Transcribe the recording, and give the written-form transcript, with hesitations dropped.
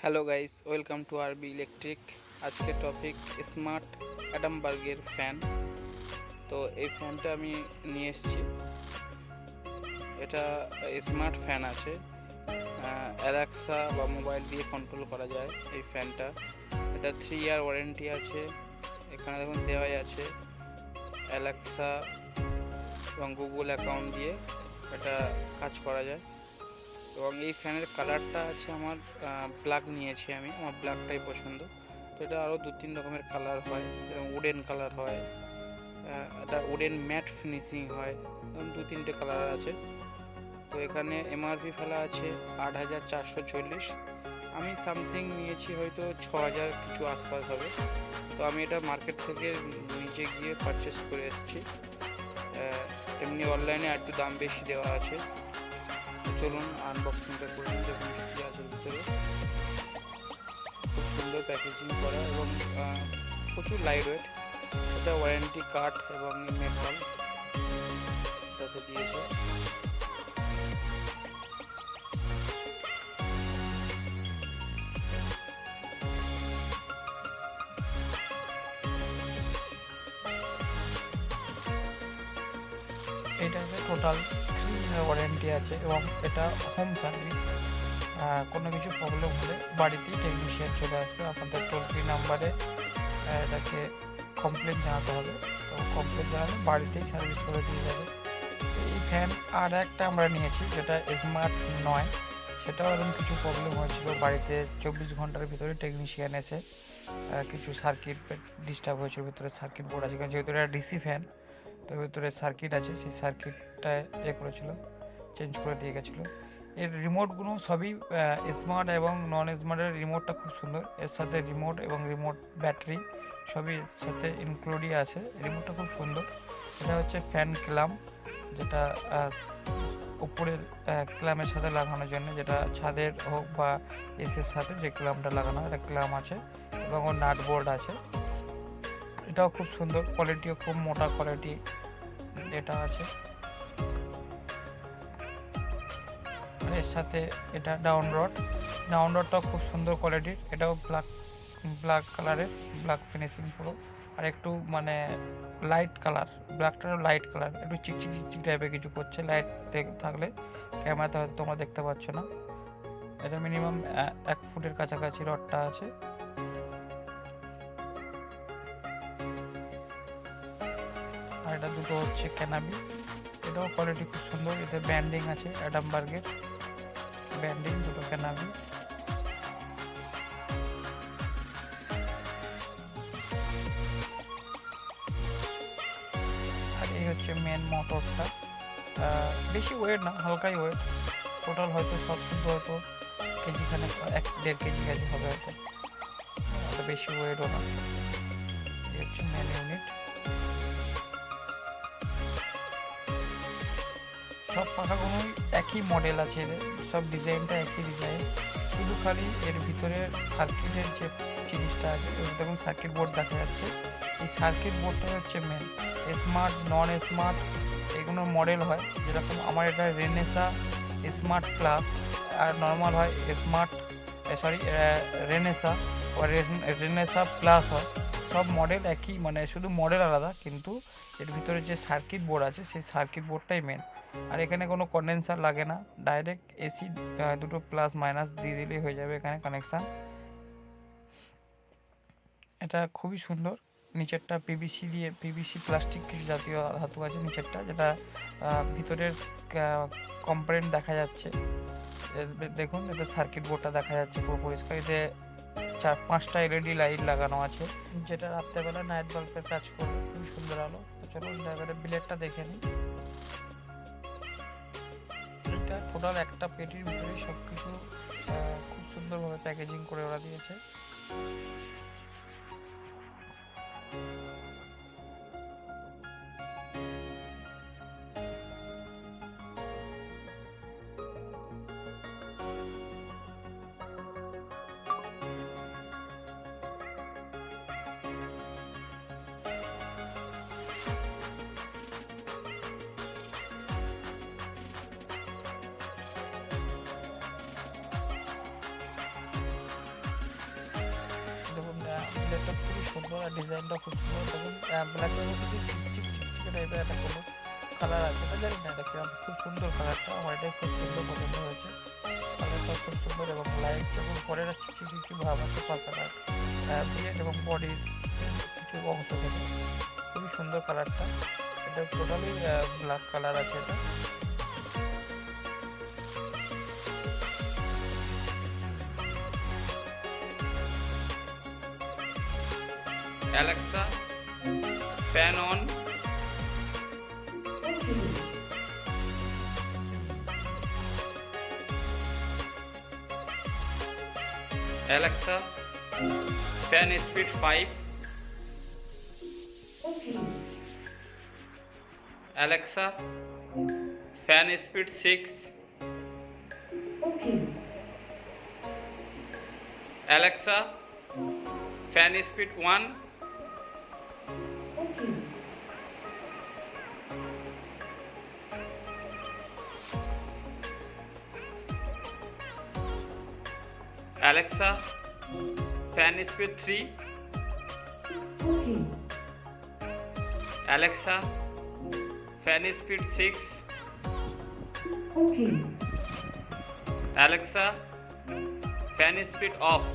Hello guys, welcome to r.b.electric। আজকে topic smart অ্যাডামবার্গের fan. তো এই ফ্যানটা আমি নিয়ে এসেছি। এটা স্মার্ট ফ্যান আছে, অ্যালেক্সা বা মোবাইল দিয়ে কন্ট্রোল করা যায় এই ফ্যানটা। এটা 3 ইয়ার ওয়ারেন্টি আছে। এখানে দেখুন দেওয়াই আছে অ্যালেক্সা এবং গুগল অ্যাকাউন্ট দিয়ে এটা কাজ করা যায়। এবং এই ফ্যানের কালারটা আছে আমার ব্ল্যাক নিয়েছি আমি, আমার ব্ল্যাকটাই পছন্দ। তো এটা আরও 2-3 রকমের কালার হয়, যেরকম উডেন কালার হয়, এটা উডেন ম্যাট ফিনিশিং হয়, এরকম 2-3টে কালার আছে। তো এখানে এমআরপি ফেলা আছে 8,440। আমি সামথিং নিয়েছি হয়তো 6,000 কিছু আশপাশ হবে। তো আমি এটা মার্কেট থেকে নিচে গিয়ে পারচেস করে এসেছি। এমনি অনলাইনে একটু দাম বেশি দেওয়া আছে। চলুন আনবক্সিংটা করে নিই, দেখুন কী আছে ভিতরে। খুব সুন্দর প্যাকেজিং করা এবং প্রচুর লাইট ওয়েট। এটা ওয়ারেন্টি কার্ড এবং মেটাল সাথে দিয়েছে। এটাতে টোটাল 3 ইয়ার ওয়ারেন্টি আছে এবং এটা হোম সার্ভিস। কোনো কিছু প্রবলেম হলে বাড়িতেই টেকনিশিয়ান চলে আসবে। আপনাদের টোল ফ্রি নাম্বারে এটাকে কমপ্লেন জানাতে হবে। তো কমপ্লেন জানালে বাড়িতেই সার্ভিস করে দিয়ে যাবে। এই ফ্যান আর একটা আমরা নিয়েছি যেটা স্মার্ট নয়, সেটাও এরকম কিছু প্রবলেম হয়েছিল বাড়িতে। 24 ঘন্টার ভিতরে টেকনিশিয়ান এসে কিছু সার্কিট ডিস্টার্ব হয়েছিল, ভিতরে সার্কিট বোর্ড আছে, কারণ যেহেতু এটা ডিসি ফ্যান, তো ভিতরে সার্কিট আছে, সেই সার্কিটটা করেছিল, চেঞ্জ করে দিয়ে গেছিলো। এর রিমোটগুলো সবই স্মার্ট এবং নন স্মার্টের রিমোটটা খুব সুন্দর। এর সাথে রিমোট এবং রিমোট ব্যাটারি সবই সাথে ইনক্লুডই আছে। রিমোটটা খুব সুন্দর। এটা হচ্ছে ফ্যান ক্লাম, যেটা উপরের ক্লামের সাথে লাগানোর জন্য, যেটা ছাদের হোক বা এসির সাথে যে ক্লামটা লাগানো, এটা ক্লাম আছে এবং ওর নাট বোর্ড আছে। এটাও খুব সুন্দর, কোয়ালিটিও খুব মোটা কোয়ালিটি এটা আছে। এর সাথে এটা ডাউনরডটাও খুব সুন্দর কোয়ালিটির। এটাও ব্ল্যাক কালারের, ব্ল্যাক ফিনিশিং পুরো, আর একটু মানে লাইট কালার, ব্ল্যাকটারও লাইট কালার, একটু চিকচিক টাইপের কিছু করছে। লাইট থাকলে ক্যামেরাতে হয়তো তোমরা দেখতে পাচ্ছ না। এটা মিনিমাম 1 ফুটের কাছাকাছি রডটা আছে। আর এটা দুটো হচ্ছে ক্যানাবি, এটাও কোয়ালিটি খুব সুন্দর। এতে ব্যান্ডিং আছে, অ্যাডামবার্গের ব্যান্ডিং, দুটো ক্যানাবি। আর এই হচ্ছে মেন মোটরটা। বেশি ওয়েট না, হালকাই ওয়েট। টোটাল হয়তো সব শুধু হয়তো কেজিখানে 1-1.5 কেজি কাছে হবে হয়তো, বেশি ওয়েটও না। এই হচ্ছে মেন ইউনিট। সব পাখাগুলোই একই মডেল আছে, সব ডিজাইনটা একই ডিজাইন, শুধু খালি এর ভিতরে সার্কিটের যে জিনিসটা আছে, দেখুন সার্কিট বোর্ড দেখা যাচ্ছে। এই সার্কিট বোর্ডটা হচ্ছে মেন। স্মার্ট নন স্মার্ট এগুলোর মডেল হয়, যেরকম আমার এটা রেনেসা স্মার্ট প্লাস, আর নর্মাল হয় স্মার্ট রেনেসা বা রেনেসা প্লাস হয়। সব মডেল একই, মানে শুধু মডেল আলাদা, কিন্তু এর ভিতরে যে সার্কিট বোর্ড আছে সেই সার্কিট বোর্ডটাই মেন। আর এখানে কোনো কন্ডেন্সার লাগে না, ডাইরেক্ট এসি দুটো প্লাস মাইনাস দিয়ে দিলেই হয়ে যাবে এখানে কানেকশান। এটা খুবই সুন্দর। নিচেরটা পিভিসি প্লাস্টিক কিছু জাতীয় ধাতু আছে নিচেরটা, যেটা ভিতরের কম্পোনেন্ট দেখা যাচ্ছে। দেখুন এটা সার্কিট বোর্ডটা দেখা যাচ্ছে পুরো পরিষ্কার। এতে 4-5টা এলইডি লাইট লাগানো আছে, যেটা রাত্রেবেলা নাইট বাল্বের কাজ করবে, খুবই সুন্দর আলো। চলো এবারে বিলেটটা দেখে নিই। এটা টোটাল একটা পেটির ভিতরে সব কিছু খুব সুন্দরভাবে প্যাকেজিং করে ওরা দিয়েছে। সুন্দর আর ডিজাইনটাও খুব সুন্দর। এবং ব্ল্যাকের মধ্যে যে চিকচিক টাইপের একটা কোনো কালার আছে, এটা জানি না এটা কিরকম, খুব সুন্দর কালারটা, আমার এটাই খুব সুন্দর পছন্দ হয়েছে। কালারটা খুব সুন্দর এবং লাইট যখন পরে না চিকচিক ভাব আছে পাতাটার বিয়েড এবং বডির কিছু অংশ থেকে, খুবই সুন্দর কালারটা। এটা টোটালি ব্ল্যাক কালার আছে এটা। Alexa, fan on. Alexa, fan speed 5. Alexa, fan speed 6. Alexa, fan speed 1. Alexa, fan speed 3. Alexa, fan speed 6. Alexa, fan speed off.